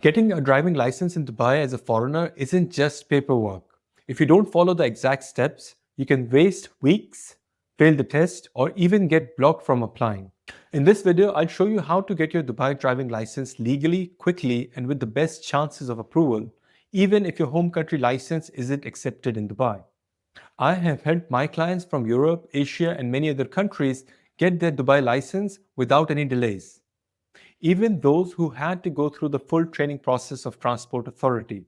Getting a driving license in Dubai as a foreigner isn't just paperwork. If you don't follow the exact steps, you can waste weeks, fail the test, or even get blocked from applying. In this video, I'll show you how to get your Dubai driving license legally, quickly, and with the best chances of approval, even if your home country license isn't accepted in Dubai. I have helped my clients from Europe, Asia, and many other countries get their Dubai license without any delays, even those who had to go through the full training process of Transport Authority.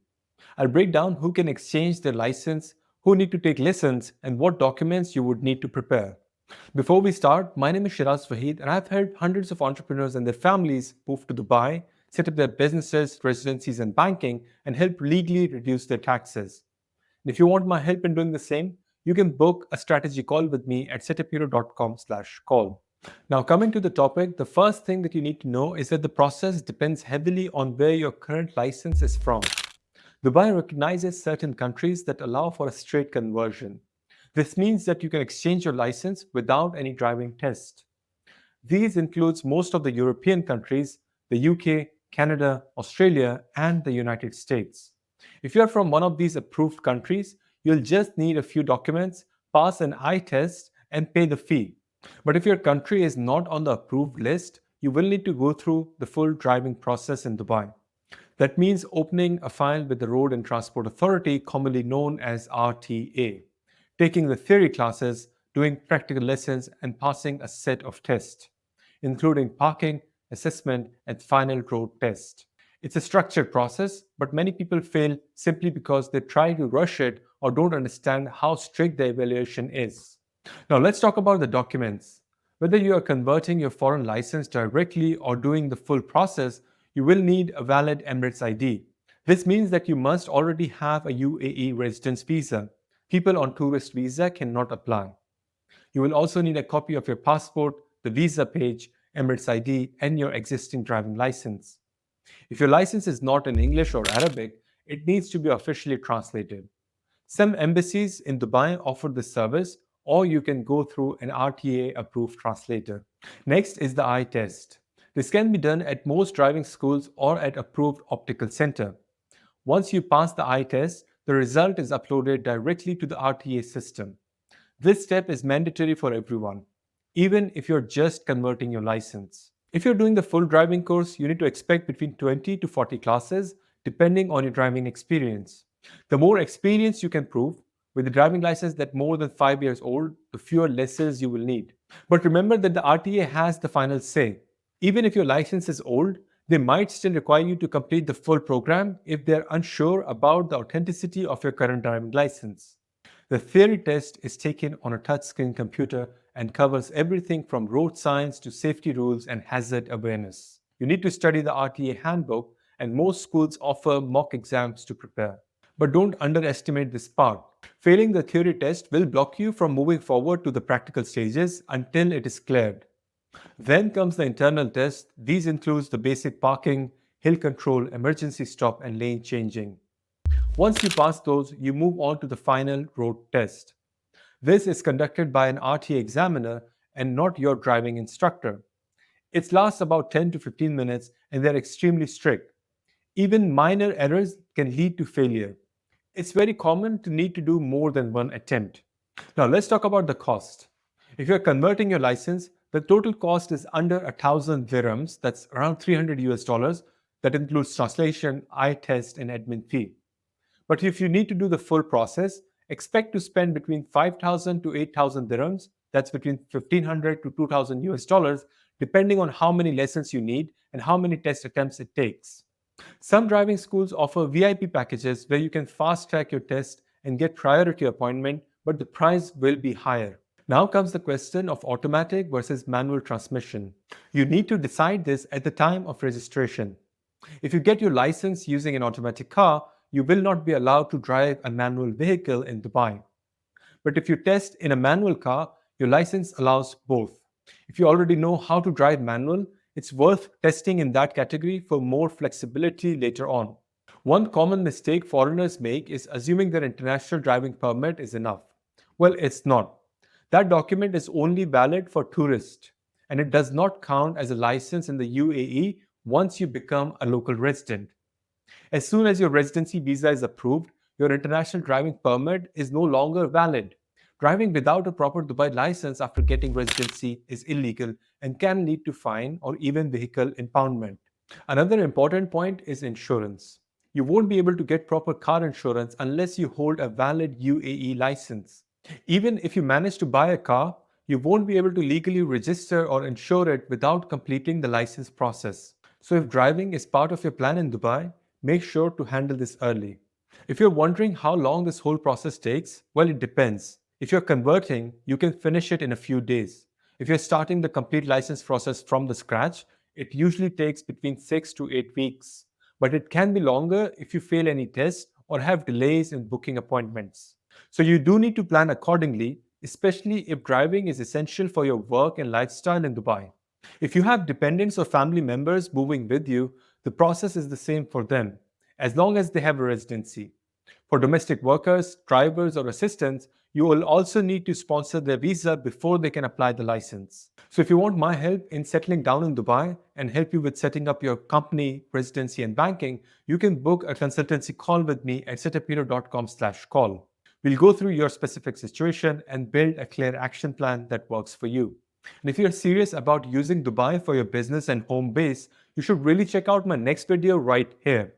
I'll break down who can exchange their license, who need to take lessons, and what documents you would need to prepare. Before we start, my name is Shiraz Wahid, and I've helped hundreds of entrepreneurs and their families move to Dubai, set up their businesses, residencies, and banking, and help legally reduce their taxes. And if you want my help in doing the same, you can book a strategy call with me at setuphero.com/call. Now, coming to the topic, the first thing that you need to know is that the process depends heavily on where your current license is from. Dubai recognizes certain countries that allow for a straight conversion. This means that you can exchange your license without any driving test. These includes most of the European countries, the UK, Canada, Australia, and the United States. If you are from one of these approved countries, you'll just need a few documents, pass an eye test, and pay the fee. But if your country is not on the approved list, you will need to go through the full driving process in Dubai. That means opening a file with the Road and Transport Authority, commonly known as RTA, taking the theory classes, doing practical lessons, and passing a set of tests, including parking, assessment, and final road test. It's a structured process, but many people fail simply because they try to rush it or don't understand how strict the evaluation is. Now let's talk about the documents. Whether you are converting your foreign license directly or doing the full process, you will need a valid Emirates ID. This means that you must already have a UAE residence visa. People on tourist visa cannot apply. You will also need a copy of your passport, the visa page, Emirates ID, and your existing driving license. If your license is not in English or Arabic, it needs to be officially translated. Some embassies in Dubai offer this service, or you can go through an RTA approved translator. Next is the eye test. This can be done at most driving schools or at approved optical center. Once you pass the eye test, the result is uploaded directly to the RTA system. This step is mandatory for everyone, even if you're just converting your license. If you're doing the full driving course, you need to expect between 20 to 40 classes, depending on your driving experience. The more experience you can prove, with a driving license that's more than 5 years old, the fewer lessons you will need. But remember that the RTA has the final say. Even if your license is old, they might still require you to complete the full program if they're unsure about the authenticity of your current driving license. The theory test is taken on a touchscreen computer and covers everything from road signs to safety rules and hazard awareness. You need to study the RTA handbook, and most schools offer mock exams to prepare. But don't underestimate this part. Failing the theory test will block you from moving forward to the practical stages until it is cleared. Then comes the internal test. These include the basic parking, hill control, emergency stop, and lane changing. Once you pass those, you move on to the final road test. This is conducted by an RTA examiner and not your driving instructor. It lasts about 10 to 15 minutes and they're extremely strict. Even minor errors can lead to failure. It's very common to need to do more than one attempt. Now let's talk about the cost. If you're converting your license, the total cost is under 1,000 dirhams, that's around 300 US dollars. That includes translation, eye test, and admin fee. But if you need to do the full process, expect to spend between 5,000 to 8,000 dirhams, that's between 1,500 to 2,000 US dollars, depending on how many lessons you need and how many test attempts it takes. Some driving schools offer VIP packages where you can fast track your test and get priority appointment, but the price will be higher. Now comes the question of automatic versus manual transmission. You need to decide this at the time of registration. If you get your license using an automatic car, you will not be allowed to drive a manual vehicle in Dubai. But if you test in a manual car, your license allows both. If you already know how to drive manual, it's worth testing in that category for more flexibility later on. One common mistake foreigners make is assuming their international driving permit is enough. Well, it's not. That document is only valid for tourists, and it does not count as a license in the UAE once you become a local resident. As soon as your residency visa is approved, your international driving permit is no longer valid. Driving without a proper Dubai license after getting residency is illegal and can lead to fine or even vehicle impoundment. Another important point is insurance. You won't be able to get proper car insurance unless you hold a valid UAE license. Even if you manage to buy a car, you won't be able to legally register or insure it without completing the license process. So, if driving is part of your plan in Dubai, make sure to handle this early. If you're wondering how long this whole process takes, well, it depends. If you're converting, you can finish it in a few days. If you're starting the complete license process from the scratch, it usually takes between 6 to 8 weeks. But it can be longer if you fail any tests or have delays in booking appointments. So you do need to plan accordingly, especially if driving is essential for your work and lifestyle in Dubai. If you have dependents or family members moving with you, the process is the same for them, as long as they have a residency. For domestic workers, drivers, or assistants, you will also need to sponsor their visa before they can apply the license. So, if you want my help in settling down in Dubai and help you with setting up your company, residency, and banking, you can book a consultancy call with me at setuphero.com/call. We'll go through your specific situation and build a clear action plan that works for you. And if you're serious about using Dubai for your business and home base, you should really check out my next video right here.